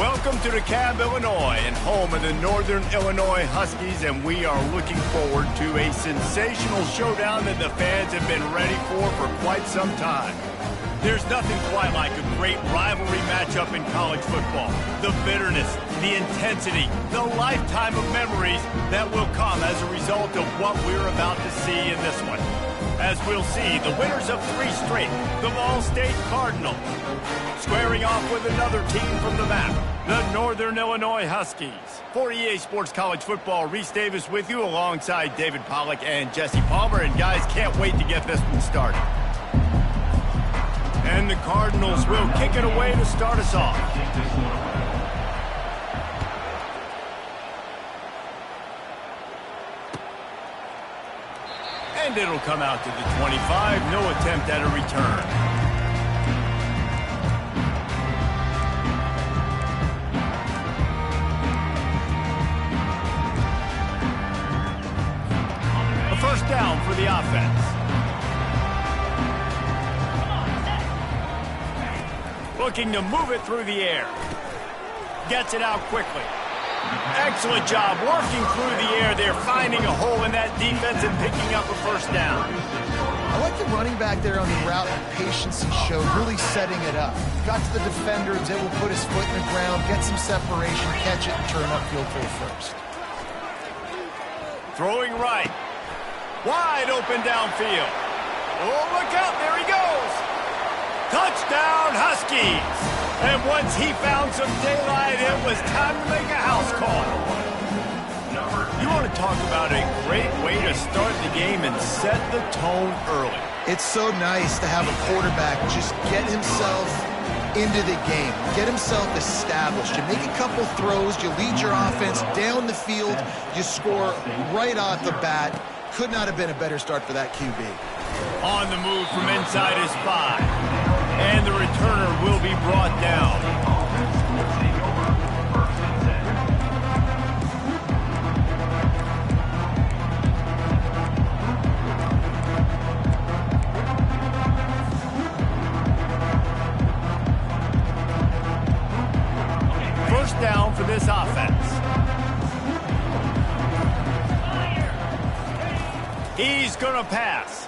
Welcome to DeKalb, Illinois, and home of the Northern Illinois Huskies, and we are looking forward to a sensational showdown that the fans have been ready for quite some time. There's nothing quite like a great rivalry matchup in college football. The bitterness, the intensity, the lifetime of memories that will come as a result of what we're about to see in this one. As we'll see, the winners of 3 straight, the Ball State Cardinals, squaring off with another team from the map, the Northern Illinois Huskies. For EA Sports College Football, Reese Davis with you alongside David Pollack and Jesse Palmer. And guys, can't wait to get this one started. And the Cardinals will kick it away to start us off. And it'll come out to the 25. No attempt at a return. A first down for the offense. Looking to move it through the air. Gets it out quickly. Excellent job working through the air there, finding a hole in that defense and picking up a first down. I like the running back there on the route and patience he showed, really setting it up. Got to the defender, was able to put his foot in the ground, get some separation, catch it, and turn upfield for a first. Throwing right. Wide open downfield. Oh, look out, there he goes. Touchdown, Huskies! And once he found some daylight, it was time to make a house call. You want to talk about a great way to start the game and set the tone early. It's so nice to have a quarterback just get himself into the game, get himself established. You make a couple throws, you lead your offense down the field, you score right off the bat. Could not have been a better start for that QB. On the move from inside his 5. And the returner will be brought down. First down for this offense. He's going to pass.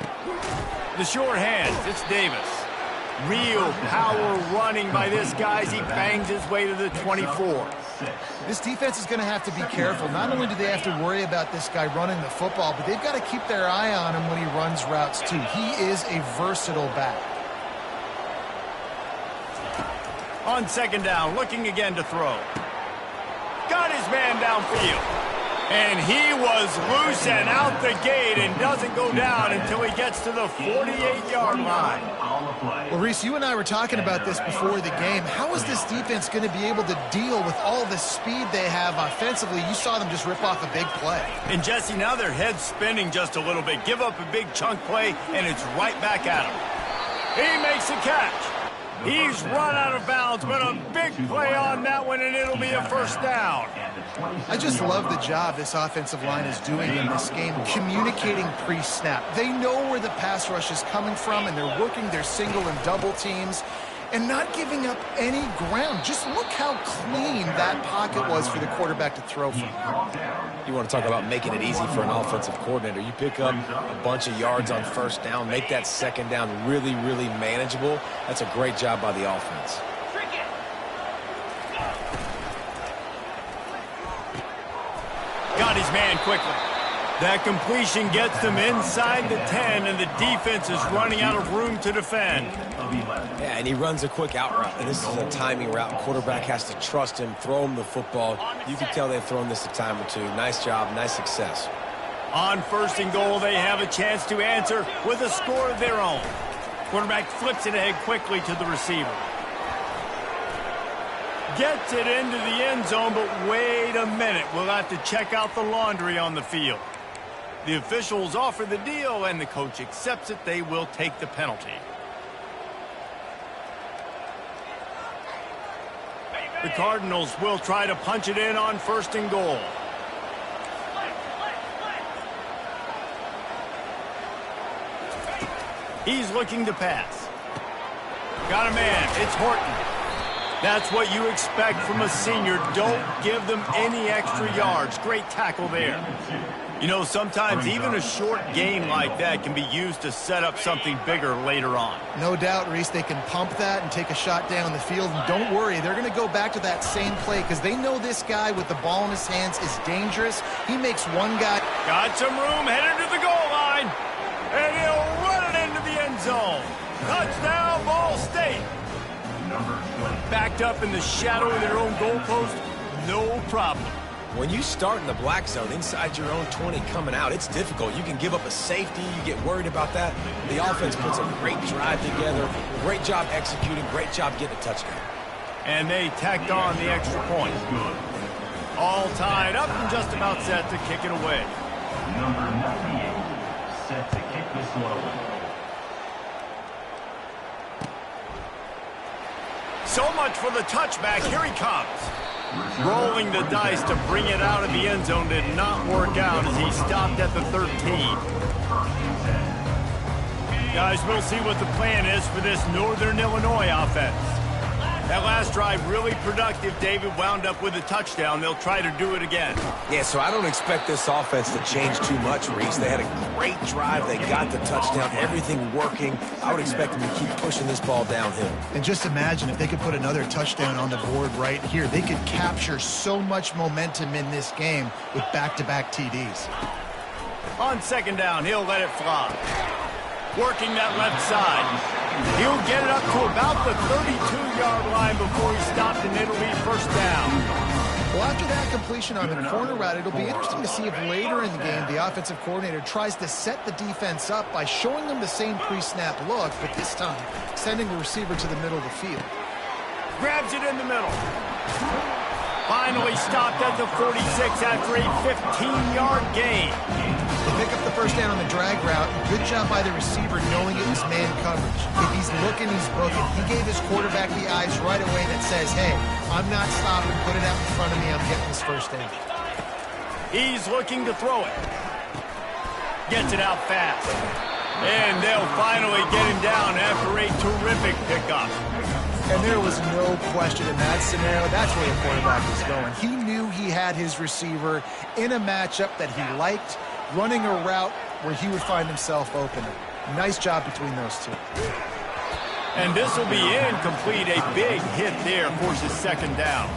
The short hands, it's Davis. Real power running by this guy as he bangs his way to the 24. This defense is going to have to be careful. Not only do they have to worry about this guy running the football, but they've got to keep their eye on him when he runs routes too. He is a versatile back. On second down, looking again to throw. Got his man downfield. And he was loose and out the gate and doesn't go down until he gets to the 48-yard line. Well, Reese, you and I were talking about this before the game. How is this defense going to be able to deal with all the speed they have offensively? You saw them just rip off a big play. And, Jesse, now their head's spinning just a little bit. Give up a big chunk play, and it's right back at him. He makes a catch. He's run out of bounds, but a big play on that one, and it'll be a first down. I just love the job this offensive line is doing in this game, communicating pre-snap. They know where the pass rush is coming from, and they're working their single and double teams and not giving up any ground. Just look how clean that pocket was for the quarterback to throw from. You want to talk about making it easy for an offensive coordinator. You pick up a bunch of yards on first down, make that second down really, really manageable. That's a great job by the offense. Got his man quickly. That completion gets them inside the 10, and the defense is running out of room to defend. Yeah, and he runs a quick out route, and this is a timing route. Quarterback has to trust him, throw him the football. You can tell they've thrown this a time or two. Nice job, nice success. On first and goal, they have a chance to answer with a score of their own. Quarterback flips it ahead quickly to the receiver. Gets it into the end zone, but wait a minute. We'll have to check out the laundry on the field. The officials offer the deal, and the coach accepts it. They will take the penalty. The Cardinals will try to punch it in on first and goal. He's looking to pass. Got a man. It's Horton. That's what you expect from a senior. Don't give them any extra yards. Great tackle there. You know, sometimes even a short game like that can be used to set up something bigger later on. No doubt, Reese, they can pump that and take a shot down the field. And don't worry, they're going to go back to that same play because they know this guy with the ball in his hands is dangerous. He makes one guy. Got some room, headed to the goal line. And he'll run it into the end zone. Touchdown, Ball State. Backed up in the shadow of their own goalpost, no problem. When you start in the black zone inside your own 20 coming out, it's difficult. You can give up a safety. You get worried about that. The offense puts a great drive together. Great job executing. Great job getting a touchdown. And they tacked on the extra point. All tied up and just about set to kick it away. Number 98, set to kick this one. So much for the touchback. Here he comes. Rolling the dice to bring it out of the end zone did not work out as he stopped at the 13. Guys, we'll see what the plan is for this Northern Illinois offense. That last drive really productive. David wound up with a touchdown. They'll try to do it again. Yeah, so I don't expect this offense to change too much, Reese. They had a great drive. They got the touchdown. Everything working. I would expect them to keep pushing this ball downhill. And just imagine if they could put another touchdown on the board right here. They could capture so much momentum in this game with back-to-back TDs. On second down, he'll let it fly. Working that left side. He'll get it up to about the 32-yard line before he stopped, and it'll be first down. Well, after that completion on the corner route, it'll be interesting to see if later in the game the offensive coordinator tries to set the defense up by showing them the same pre-snap look, but this time sending the receiver to the middle of the field. Grabs it in the middle. Finally stopped at the 46 after a 15-yard gain. They pick up the first down on the drag route. Good job by the receiver knowing it was man coverage. If he's looking, he's booking. He gave his quarterback the eyes right away that says, hey, I'm not stopping. Put it out in front of me. I'm getting this first down. He's looking to throw it. Gets it out fast. And they'll finally get him down after a terrific pickup. And there was no question in that scenario. That's where the quarterback was going. He knew he had his receiver in a matchup that he liked, running a route where he would find himself open. Nice job between those two. And this will be incomplete. A big hit there forces second down.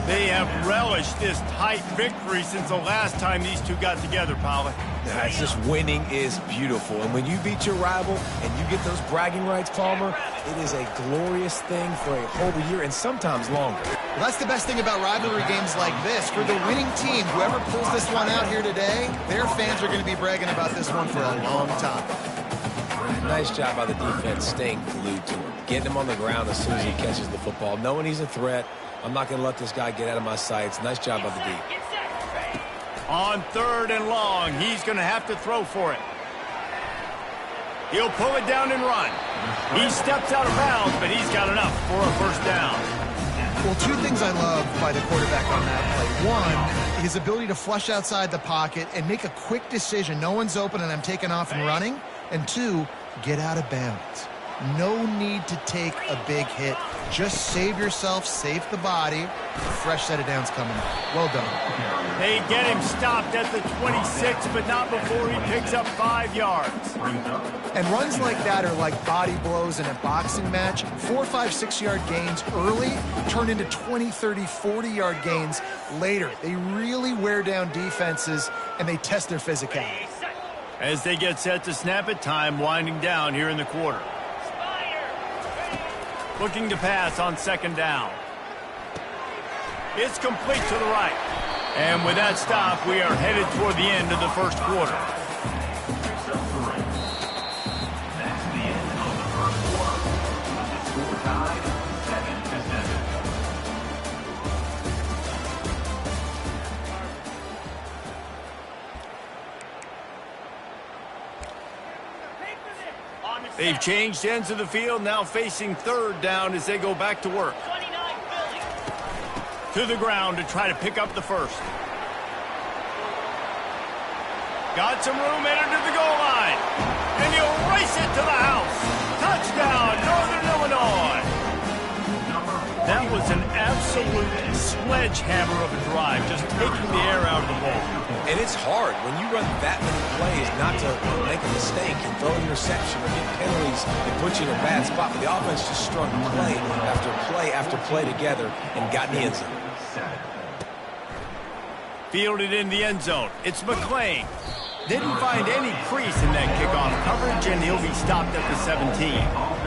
They have relished this tight victory since the last time these two got together, Polly. Yeah, it's just winning is beautiful. And when you beat your rival and you get those bragging rights, Palmer, it is a glorious thing for a whole year and sometimes longer. Well, that's the best thing about rivalry games like this. For the winning team, whoever pulls this one out here today, their fans are going to be bragging about this one for a long time. Nice job by the defense staying glued to him, getting him on the ground as soon as he catches the football, knowing he's a threat. I'm not going to let this guy get out of my sights. Nice job by the D. On third and long, he's going to have to throw for it. He'll pull it down and run. He steps out of bounds, but he's got enough for a first down. Well, two things I love by the quarterback on that play. One, his ability to flush outside the pocket and make a quick decision. No one's open and I'm taking off and running. And two, get out of bounds. No need to take a big hit. Just save yourself, save the body. A fresh set of downs coming up. Well done. They get him stopped at the 26, but not before he picks up 5 yards. And runs like that are like body blows in a boxing match. 4, 5, 6-yard gains early turn into 20, 30, 40-yard gains later. They really wear down defenses, and they test their physicality. As they get set to snap it, time winding down here in the quarter. Looking to pass on second down. It's complete to the right. And with that stop, we are headed toward the end of the first quarter. That's the end of the first quarter. The score tied 7-7. They've changed ends of the field, now facing third down as they go back to work. To the ground to try to pick up the first. Got some room, entered to the goal line. And he'll race it to the house. Touchdown, Northern Illinois. That absolute sledgehammer of a drive, just taking the air out of the ball. And it's hard when you run that many plays not to make a mistake and throw an interception or get penalties and put you in a bad spot. But the offense just strung play after play after play together and got in the end zone. Fielded in the end zone. It's McClain. Didn't find any crease in that kickoff coverage, and he'll be stopped at the 17.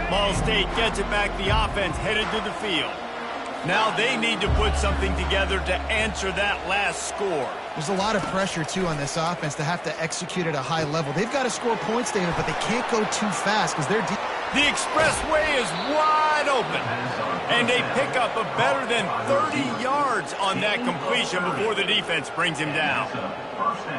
Ball State gets it back. The offense headed to the field. Now they need to put something together to answer that last score. There's a lot of pressure, too, on this offense to have to execute at a high level. They've got to score points, David, but they can't go too fast because they're deep. The expressway is wide open, and they pick up a better than 30 yards on that completion before the defense brings him down.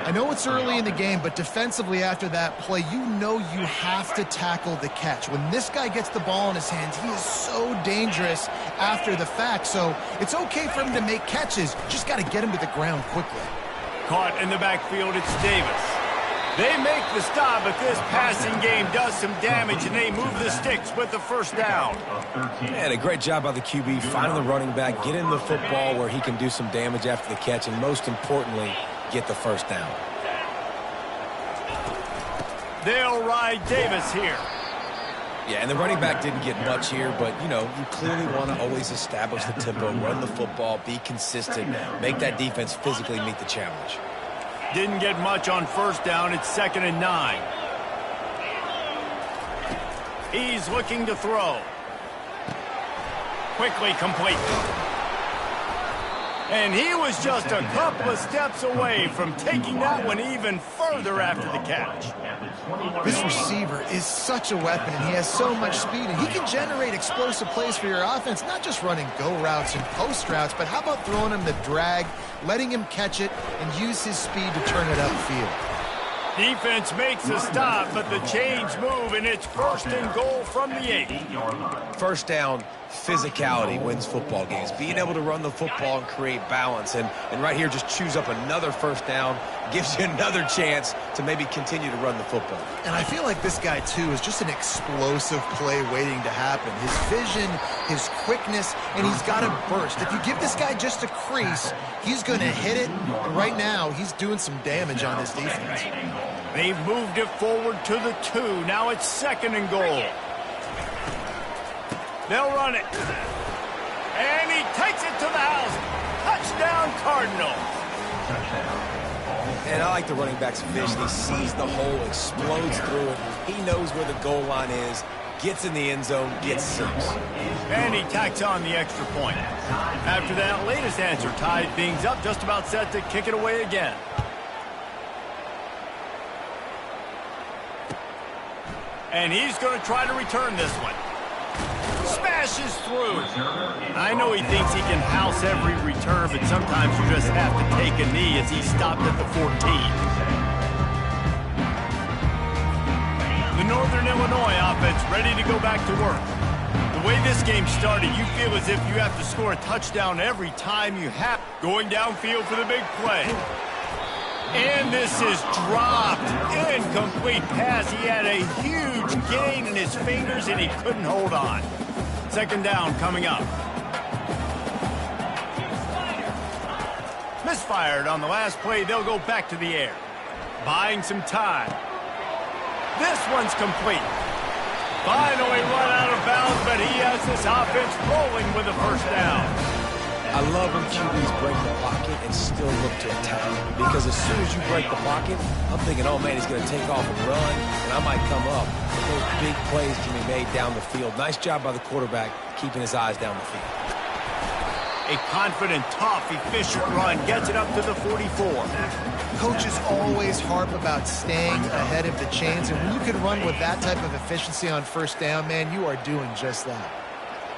I know it's early in the game, but defensively after that play, you know you have to tackle the catch. When this guy gets the ball in his hands, he is so dangerous after the fact. So it's okay for him to make catches. Just got to get him to the ground quickly. Caught in the backfield, it's Davis. They make the stop, but this passing game does some damage, and they move the sticks with the first down. And a great job by the QB, finding the running back, getting the football where he can do some damage after the catch, and most importantly, get the first down. They'll ride Davis here. Yeah, and the running back didn't get much here, but, you know, you clearly want to always establish the tempo, run the football, be consistent, make that defense physically meet the challenge. Didn't get much on first down. It's 2nd and 9. He's looking to throw. Quickly complete. And he was just a couple of steps away from taking that one even further after the catch. This receiver is such a weapon, and he has so much speed, and he can generate explosive plays for your offense, not just running go routes and post routes, but how about throwing him the drag, letting him catch it, and use his speed to turn it upfield. Defense makes a stop, but the chains move, and it's 1st and goal from the 8. First down, physicality wins football games. Being able to run the football and create balance. And right here, just choose up another first down, gives you another chance to maybe continue to run the football. And I feel like this guy, too, is just an explosive play waiting to happen. His vision, his quickness, and he's got a burst. If you give this guy just a crease, he's going to hit it. And right now, he's doing some damage on this defense. They've moved it forward to the 2. Now it's 2nd and goal. They'll run it. And he takes it to the house. Touchdown, Cardinals. And I like the running back's vision. He sees the hole, explodes through it. He knows where the goal line is, gets in the end zone, gets 6. And he tacks on the extra point. After that latest answer tied things up, just about set to kick it away again. And he's going to try to return this one. Smashes through. I know he thinks he can house every return, but sometimes you just have to take a knee as he stopped at the 14. The Northern Illinois offense ready to go back to work. The way this game started, you feel as if you have to score a touchdown every time you have. Going downfield for the big play. And this is dropped. Incomplete pass. He had a huge gain in his fingers, and he couldn't hold on. 2nd down coming up. Misfired on the last play. They'll go back to the air. Buying some time. This one's complete. Finally run out of bounds, but he has this offense rolling with a first down. I love when QBs break the pocket and still look to attack. Because as soon as you break the pocket, I'm thinking, oh, man, he's going to take off and run, and I might come up. But those big plays can be made down the field. Nice job by the quarterback keeping his eyes down the field. A confident, tough, efficient run gets it up to the 44. Coaches always harp about staying ahead of the chains, and when you can run with that type of efficiency on first down, man, you are doing just that.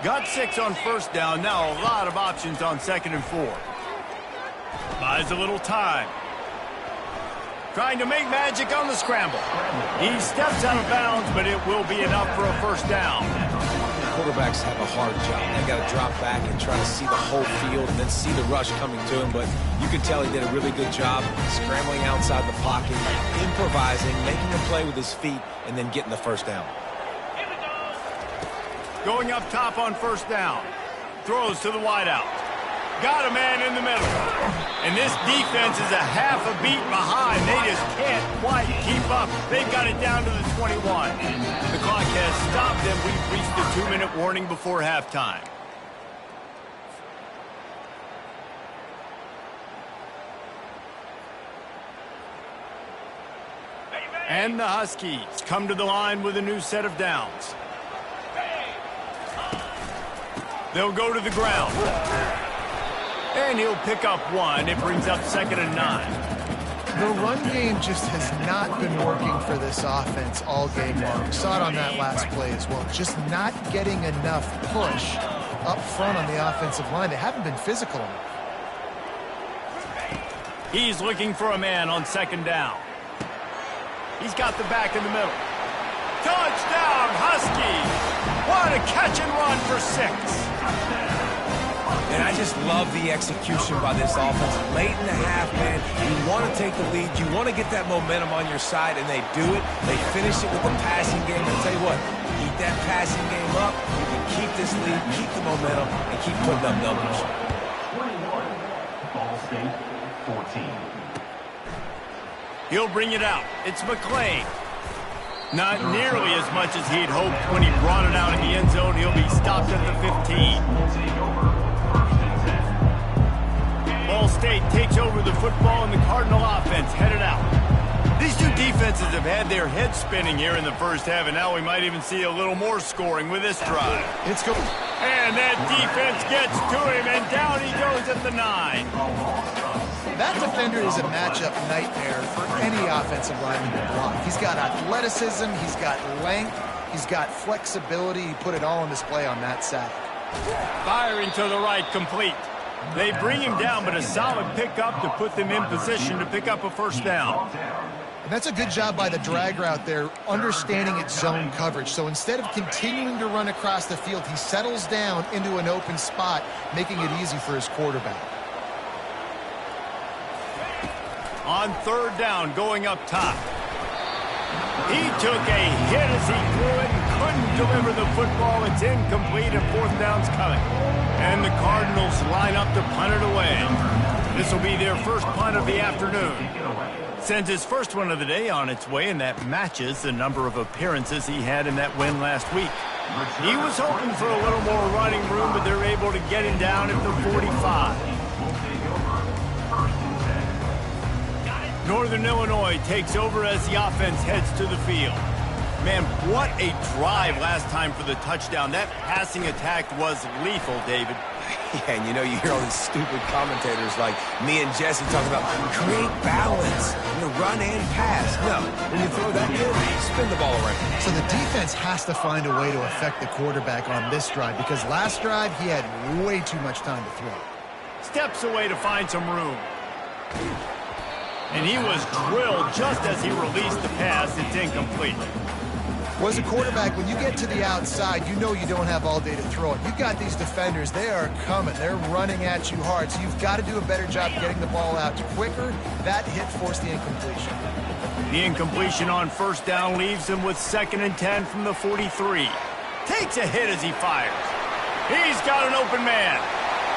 Got 6 on first down. Now a lot of options on 2nd and 4. Buys a little time. Trying to make magic on the scramble. He steps out of bounds, but it will be enough for a first down. quarterbacks have a hard job. They got to drop back and try to see the whole field and then see the rush coming to him. But you can tell he did a really good job scrambling outside the pocket, improvising, making a play with his feet, and then getting the first down. Going up top on first down. Throws to the wideout. Got a man in the middle. And this defense is a half a beat behind. They just can't quite keep up. They've got it down to the 21. The clock has stopped them. We've reached the 2-minute warning before halftime. And the Huskies come to the line with a new set of downs. They'll go to the ground. And he'll pick up one. It brings up 2nd and 9. The run game just has not been working for this offense all game long. Saw it on that last play as well. Just not getting enough push up front on the offensive line. They haven't been physical enough. He's looking for a man on 2nd down. He's got the back in the middle. Touchdown, Huskies! What a catch and run for 6. And I just love the execution by this offense. Late in the half, man, you want to take the lead. You want to get that momentum on your side, and they do it. They finish it with the passing game. I'll tell you what, keep that passing game up. You can keep this lead, keep the momentum, and keep putting up numbers. 21, Ball State, 14. He'll bring it out. It's McClain. Not nearly as much as he'd hoped when he brought it out in the end zone. He'll be stopped at the 15. Ball State takes over the football, and the Cardinal offense headed out. These two defenses have had their heads spinning here in the first half, and now we might even see a little more scoring with this drive. It's good. And that defense gets to him, and down he goes at the 9. That defender is a matchup nightmare for any offensive lineman to block. He's got athleticism, he's got length, he's got flexibility. He put it all on display on that sack. Firing to the right, complete. They bring him down, but a solid pickup to put them in position to pick up a first down. And that's a good job by the drag route there, understanding its zone coverage. So instead of continuing to run across the field, he settles down into an open spot, making it easy for his quarterback. On 3rd down, going up top. He took a hit as he threw it and couldn't deliver the football. It's incomplete, and 4th down's coming. And the Cardinals line up to punt it away. This will be their first punt of the afternoon. Sends his first one of the day on its way, and that matches the number of appearances he had in that win last week. He was hoping for a little more running room, but they're able to get him down at the 45. Northern Illinois takes over as the offense heads to the field. Man, what a drive last time for the touchdown. That passing attack was lethal, David. Yeah, and you know, you hear all these stupid commentators like me and Jesse talking about create balance, run and pass. No, when you throw that good, spin the ball around. So the defense has to find a way to affect the quarterback on this drive, because last drive he had way too much time to throw. Steps away to find some room. And he was drilled just as he released the pass. It's incomplete. Well, as a quarterback, when you get to the outside, you know you don't have all day to throw it. You've got these defenders. They are coming. They're running at you hard. So you've got to do a better job getting the ball out quicker. That hit forced the incompletion. The incompletion on 1st down leaves him with 2nd and 10 from the 43. Takes a hit as he fires. He's got an open man.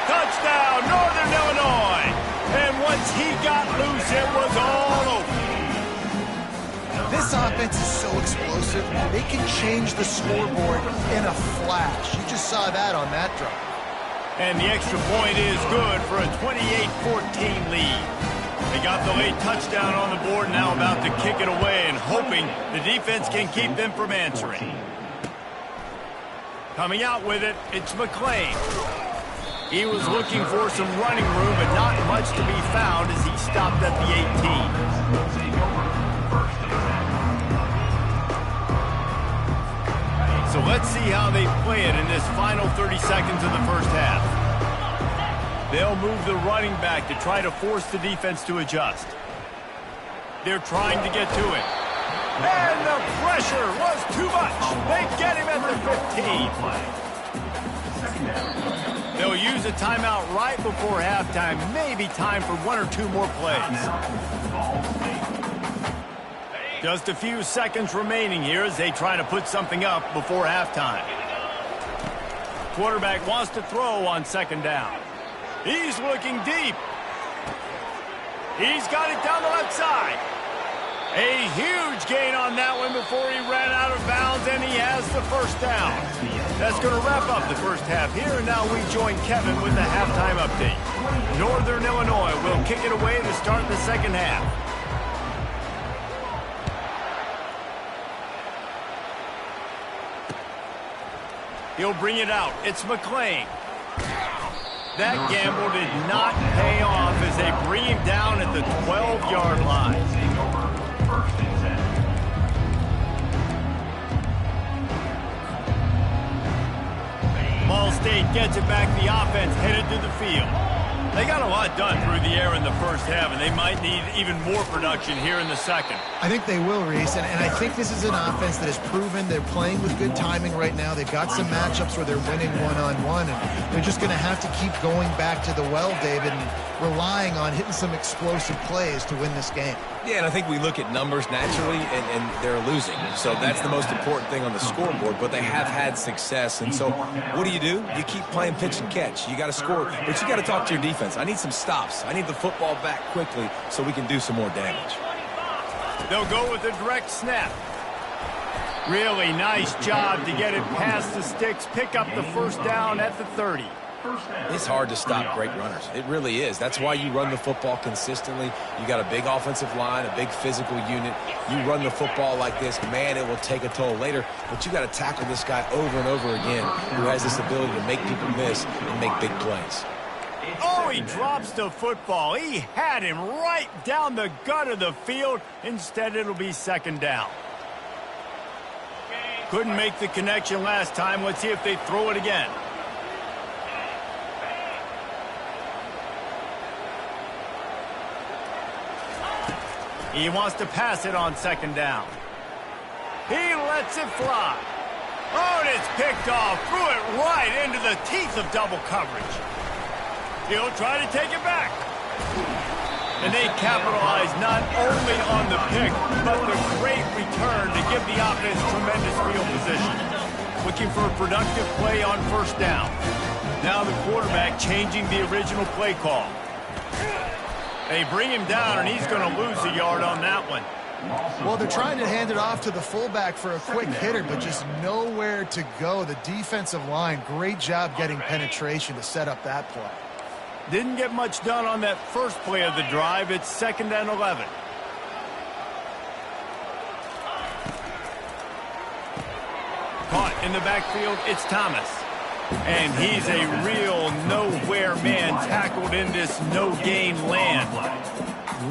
Touchdown, Northern Illinois. And once he got loose, it was all over. This offense is so explosive, they can change the scoreboard in a flash. You just saw that on that drive. And the extra point is good for a 28-14 lead. They got the late touchdown on the board, now about to kick it away and hoping the defense can keep them from answering. Coming out with it, it's McClain. He was looking for some running room, but not much to be found as he stopped at the 18. So let's see how they play it in this final 30 seconds of the first half. They'll move the running back to try to force the defense to adjust. They're trying to get to it. And the pressure was too much. They get him at the 15. They'll use a timeout right before halftime. Maybe time for one or two more plays. Just a few seconds remaining here as they try to put something up before halftime. Quarterback wants to throw on second down. He's looking deep. He's got it down the left side. A huge gain on that one before he ran out of bounds, and he has the first down. That's going to wrap up the first half here, and now we join Kevin with the halftime update. Northern Illinois will kick it away to start the second half. He'll bring it out. It's McClain. That gamble did not pay off as they bring him down at the 12-yard line. Ball State gets it back. The offense headed to the field. They got a lot done through the air in the first half, and they might need even more production here in the second. I think they will, Reese, and I think this is an offense that has proven they're playing with good timing right now. They've got some matchups where they're winning one-on-one, and they're just going to have to keep going back to the well, David, and relying on hitting some explosive plays to win this game. Yeah, and I think we look at numbers naturally, and they're losing. So that's the most important thing on the scoreboard, but they have had success. And so what do? You keep playing pitch and catch. You got to score, but you got to talk to your defense. I need some stops. I need the football back quickly so we can do some more damage. They'll go with a direct snap. Really nice job to get it past the sticks, pick up the first down at the 30. It's hard to stop great runners. It really is. That's why you run the football consistently. You got a big offensive line, a big physical unit. You run the football like this, man, it will take a toll later. But you got to tackle this guy over and over again who has this ability to make people miss and make big plays. Oh, he drops the football. He had him right down the gut of the field. Instead, it'll be second down. Couldn't make the connection last time. Let's see if they throw it again. He wants to pass it on second down. He lets it fly. Oh, and it's picked off. Threw it right into the teeth of double coverage. He'll try to take it back. And they capitalize not only on the pick, but the great return to give the offense tremendous field position. Looking for a productive play on first down. Now the quarterback changing the original play call. They bring him down, and he's going to lose a yard on that one. Well, they're trying to hand it off to the fullback for a quick hitter, but just nowhere to go. The defensive line, great job getting penetration to set up that play. Didn't get much done on that first play of the drive. It's 2nd and 11. Caught in the backfield, it's Thomas. And he's a real nowhere man, tackled in this no-gain land.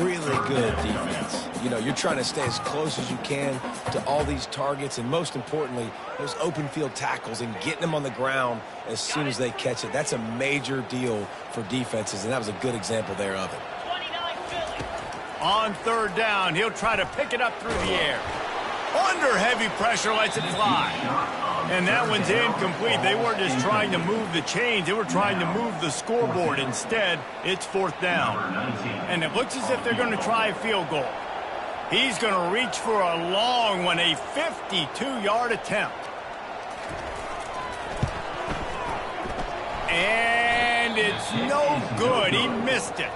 Really good defense. You know, you're trying to stay as close as you can to all these targets, and most importantly, those open field tackles and getting them on the ground as soon as they catch it. That's a major deal for defenses, and that was a good example there of it. On third down, he'll try to pick it up through the air. Under heavy pressure, lets it fly. And that one's incomplete. They weren't just trying to move the chains. They were trying to move the scoreboard. Instead, it's 4th down. And it looks as if they're going to try a field goal. He's going to reach for a long one, a 52-yard attempt. And it's no good. He missed it.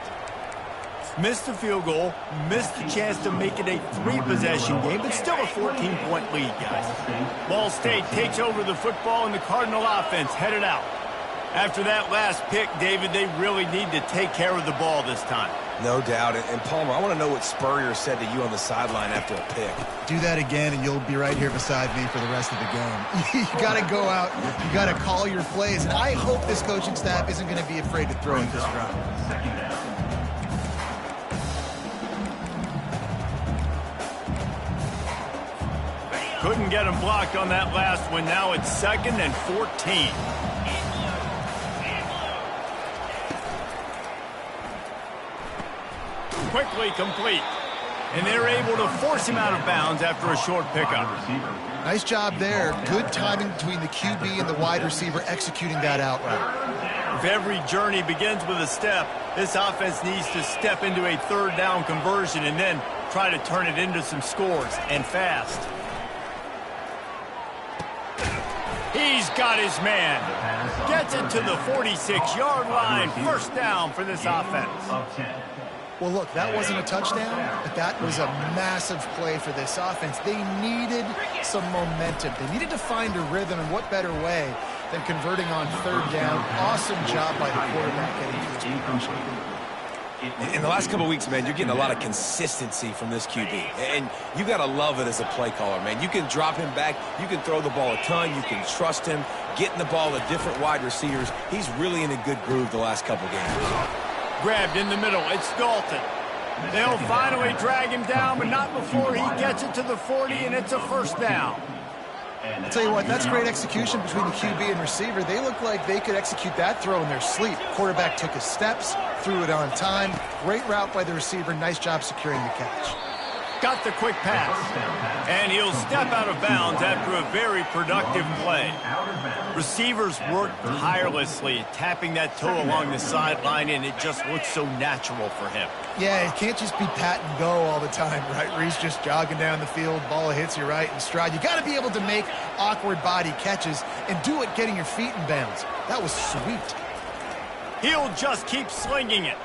Missed the field goal, missed the chance to make it a 3-possession game, but still a 14-point lead, guys. Ball State takes over the football, and the Cardinal offense headed out. After that last pick, David, they really need to take care of the ball this time. No doubt. And Palmer, I want to know what Spurrier said to you on the sideline after a pick. Do that again, and you'll be right here beside me for the rest of the game. You got to go out. You got to call your plays, and I hope this coaching staff isn't going to be afraid to throw at this run. Couldn't get him blocked on that last one. Now it's 2nd and 14. Quickly complete. And they're able to force him out of bounds after a short pickup. Nice job there. Good timing between the QB and the wide receiver executing that out route. If every journey begins with a step, this offense needs to step into a third down conversion and then try to turn it into some scores, and fast. He's got his man. Gets it to the 46-yard line. First down for this offense. Well, look, that wasn't a touchdown, but that was a massive play for this offense. They needed some momentum. They needed to find a rhythm, and what better way than converting on third down. Awesome job by the quarterback getting to his progression. In the last couple of weeks, man, you're getting a lot of consistency from this QB. And you got to love it as a play caller, man. You can drop him back. You can throw the ball a ton. You can trust him. Getting the ball to different wide receivers. He's really in a good groove the last couple games. Grabbed in the middle. It's Dalton. They'll finally drag him down, but not before he gets it to the 40, and it's a first down. I'll tell you what, that's great execution between the QB and receiver. They look like they could execute that throw in their sleep. Quarterback took his steps, threw it on time. Great route by the receiver. Nice job securing the catch. Got the quick pass. And he'll step out of bounds after a very productive play. Receivers work tirelessly, tapping that toe along the sideline, and it just looks so natural for him. Yeah, it can't just be pat and go all the time, right? Where he's just jogging down the field, ball hits you right in stride. You got to be able to make awkward body catches and do it getting your feet in bounds. That was sweet. He'll just keep slinging it.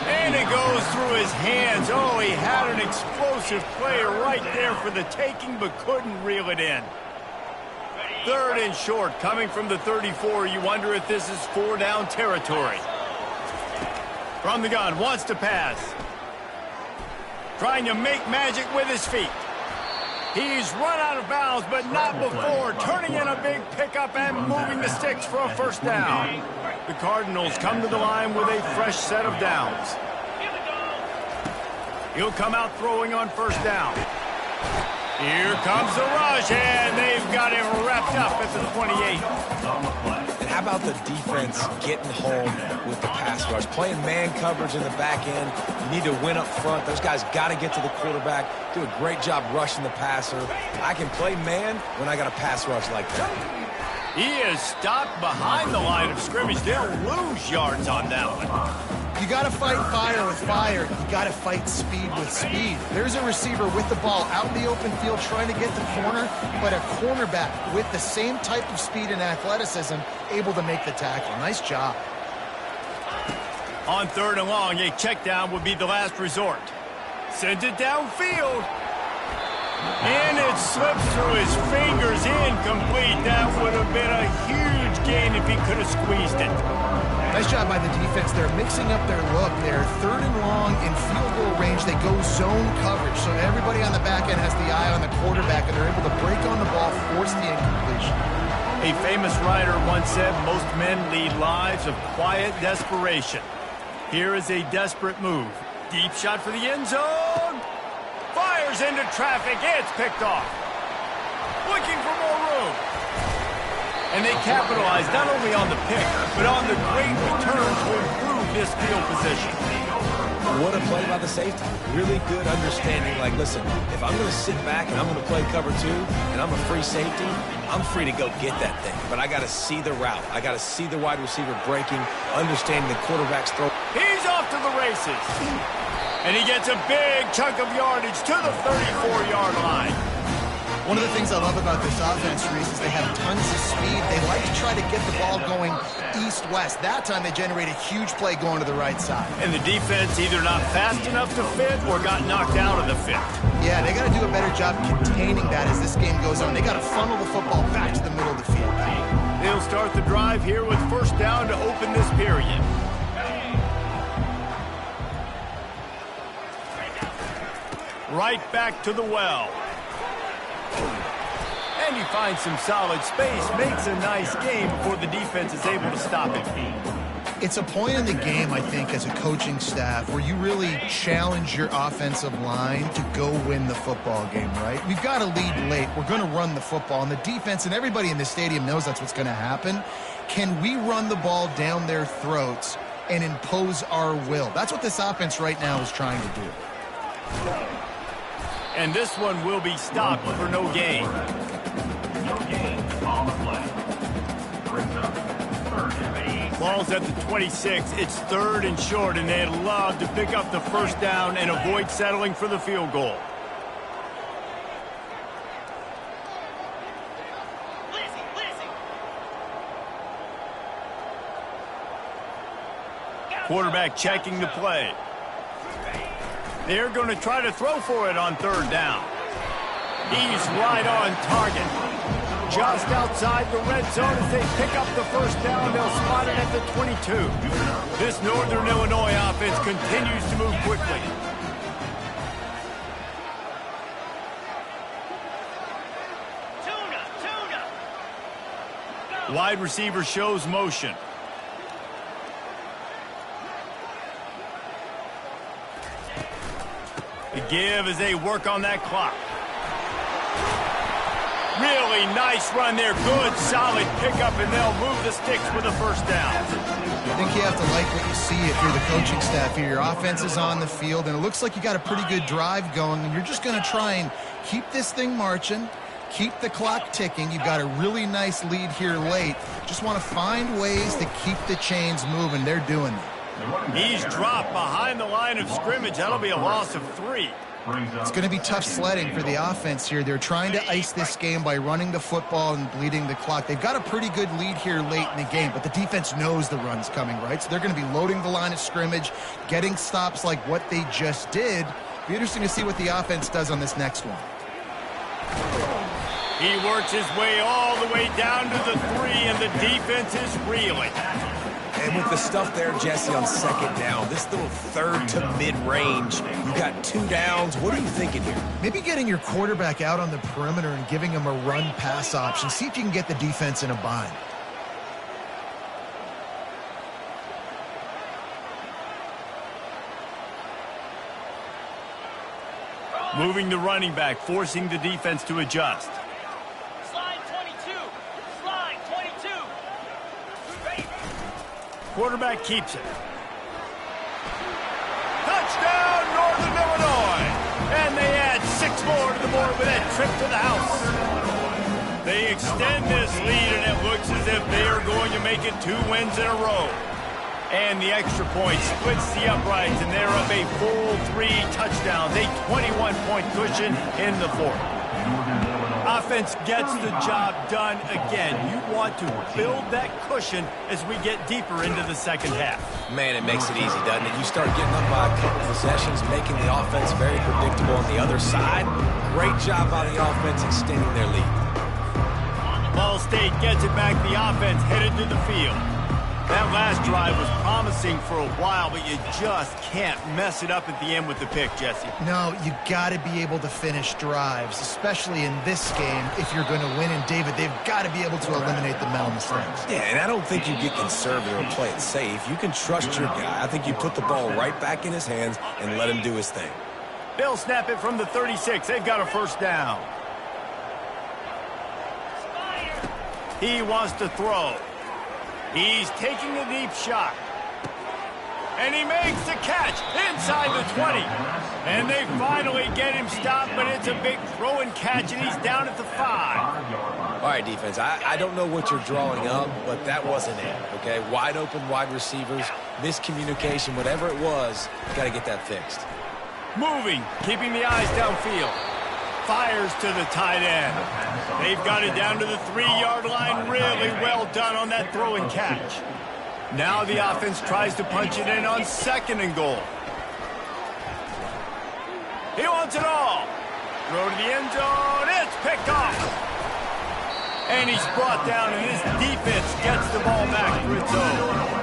And it goes through his hands. Oh, he had an explosive play right there for the taking, but couldn't reel it in. Third and short, coming from the 34. You wonder if this is four-down territory. From the gun, wants to pass. Trying to make magic with his feet. He's run out of bounds, but not before turning in a big pickup and moving the sticks for a first down. The Cardinals come to the line with a fresh set of downs. He'll come out throwing on first down. Here comes the rush, and they've got him wrapped up at the 28. And how about the defense getting home with the pass rush? Playing man coverage in the back end. You need to win up front. Those guys got to get to the quarterback. Do a great job rushing the passer. I can play man when I got a pass rush like that. He is stopped behind the line of scrimmage. They'll lose yards on that one. You got to fight fire with fire. You got to fight speed with speed. There's a receiver with the ball out in the open field trying to get the corner, but a cornerback with the same type of speed and athleticism able to make the tackle. Nice job. On third and long, a check down would be the last resort. Sends it downfield. And it slips through his fingers, incomplete. That would have been a huge gain if he could have squeezed it. Nice job by the defense. They're mixing up their look. They're third and long in field goal range. They go zone coverage, so everybody on the back end has the eye on the quarterback, and they're able to break on the ball, force the incompletion. A famous writer once said, most men lead lives of quiet desperation. Here is a desperate move. Deep shot for the end zone. Fires into traffic. It's picked off. Looking for more room. And they capitalize not only on the pick, but on the great return to improve this field position. What a play by the safety. Really good understanding. Like, listen, if I'm going to sit back and I'm going to play cover two and I'm a free safety, I'm free to go get that thing. But I got to see the route. I got to see the wide receiver breaking, understanding the quarterback's throw. He's off to the races. And he gets a big chunk of yardage to the 34-yard line. One of the things I love about this offense, Reese, is they have tons of speed. They like to try to get the ball going east-west. That time they generate a huge play going to the right side. And the defense either not fast enough to fit or got knocked out of the fit. Yeah, they got to do a better job containing that as this game goes on. They got to funnel the football back to the middle of the field. They'll start the drive here with first down to open this period. Right back to the well. And he finds some solid space, makes a nice game before the defense is able to stop him. It's a point in the game, I think, as a coaching staff, where you really challenge your offensive line to go win the football game, right? We've got to lead late. We're going to run the football. And the defense and everybody in the stadium knows that's what's going to happen. Can we run the ball down their throats and impose our will? That's what this offense right now is trying to do. And this one will be stopped for no gain. No gain on the play. Brings up 3rd and 8. Ball's at the 26. It's 3rd and short, and they'd love to pick up the first down and avoid settling for the field goal. Quarterback checking the play. They're going to try to throw for it on 3rd down. He's right on target. Just outside the red zone as they pick up the first down. They'll spot it at the 22. This Northern Illinois offense continues to move quickly. Wide receiver shows motion. The give as they work on that clock. Really nice run there. Good, solid pickup, and they'll move the sticks with a first down. I think you have to like what you see if you're the coaching staff here. Your offense is on the field, and it looks like you got a pretty good drive going, and you're just going to try and keep this thing marching, keep the clock ticking. You've got a really nice lead here late. Just want to find ways to keep the chains moving. They're doing it. He's dropped behind the line of scrimmage. That'll be a loss of 3. It's going to be tough sledding for the offense here. They're trying to ice this game by running the football and bleeding the clock. They've got a pretty good lead here late in the game, but the defense knows the run's coming, right? So they're going to be loading the line of scrimmage, getting stops like what they just did. Be interesting to see what the offense does on this next one. He works his way all the way down to the 3, and the defense is reeling. And with the stuff there, Jesse, on 2nd down, this little 3rd to mid-range, you got 2 downs. What are you thinking here? Maybe getting your quarterback out on the perimeter and giving him a run-pass option. See if you can get the defense in a bind. Moving the running back, forcing the defense to adjust. Quarterback keeps it. Touchdown, Northern Illinois! And they add 6 more to the board with that trip to the house. They extend this lead, and it looks as if they are going to make it 2 wins in a row. And the extra point splits the uprights, and they're up a full 3 touchdowns, a 21-point cushion in the 4th. Offense gets the job done again. You want to build that cushion as we get deeper into the 2nd half. Man, it makes it easy, doesn't it? You start getting up by a couple possessions, making the offense very predictable on the other side. Great job by the offense extending their lead. Ball State gets it back. The offense headed to the field. That last drive was promising for a while, but you just can't mess it up at the end with the pick, Jesse. No, you got to be able to finish drives, especially in this game. If you're going to win, and David, they've got to be able to eliminate the mental mistakes. Yeah, and I don't think you get conservative or play it safe. You can trust your guy. I think you put the ball right back in his hands and let him do his thing. They'll snap it from the 36. They've got a first down. He wants to throw. He's taking a deep shot. And he makes the catch inside the 20. And they finally get him stopped, but it's a big throw and catch, and he's down at the 5. All right, defense, I don't know what you're drawing up, but that wasn't it, okay? Wide open wide receivers, miscommunication, whatever it was, got to get that fixed. Moving, keeping the eyes downfield. Fires to the tight end. They've got it down to the 3-yard line. Really well done on that throw and catch. Now the offense tries to punch it in on 2nd and goal. He wants it all. Throw to the end zone. It's picked off. And he's brought down, and his defense gets the ball back for its own.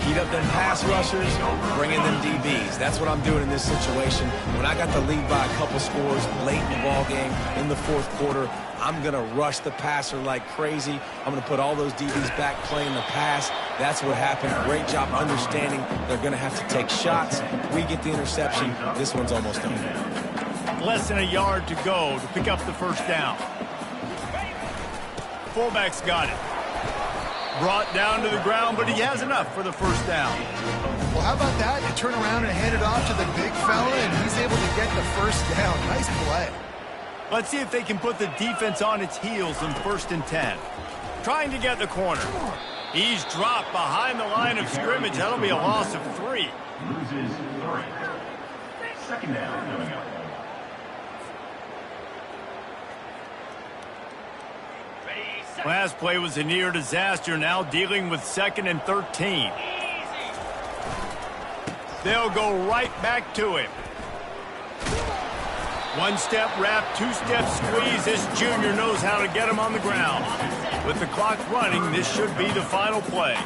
Heat up them pass rushers, bring in them DBs. That's what I'm doing in this situation. When I got the lead by a couple scores late in the ball game in the 4th quarter, I'm going to rush the passer like crazy. I'm going to put all those DBs back playing the pass. That's what happened. Great job understanding they're going to have to take shots. We get the interception. This one's almost done. Less than a yard to go to pick up the first down. Fullback's got it. Brought down to the ground, but he has enough for the first down. Well, how about that? You turn around and hand it off to the big fella, and he's able to get the first down. Nice play. Let's see if they can put the defense on its heels in 1st and 10. Trying to get the corner. He's dropped behind the line of scrimmage. That'll be a loss of 3. Loses 3. Second down coming up. Last play was a near disaster, now dealing with 2nd and 13. They'll go right back to him. 1-step wrap, 2-step squeeze. This junior knows how to get him on the ground. With the clock running, this should be the final play.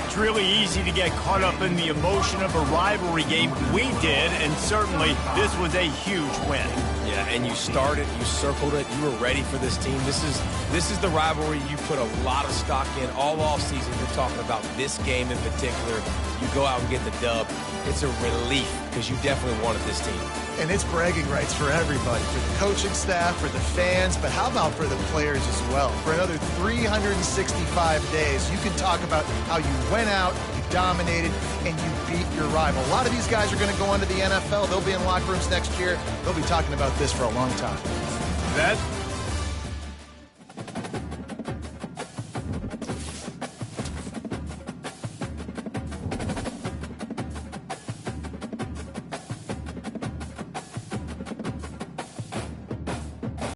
It's really easy to get caught up in the emotion of a rivalry game. We did, and certainly this was a huge win. Yeah, and you started, you circled it, you were ready for this team. This is the rivalry you put a lot of stock in all offseason. You're talking about this game in particular. You go out and get the dub. It's a relief because you definitely wanted this team. And it's bragging rights for everybody, for the coaching staff, for the fans, but how about for the players as well? For another 365 days, you can talk about how you went out, you dominated, and you beat your rival. A lot of these guys are going to go on to the NFL. They'll be in locker rooms next year. They'll be talking about this for a long time. That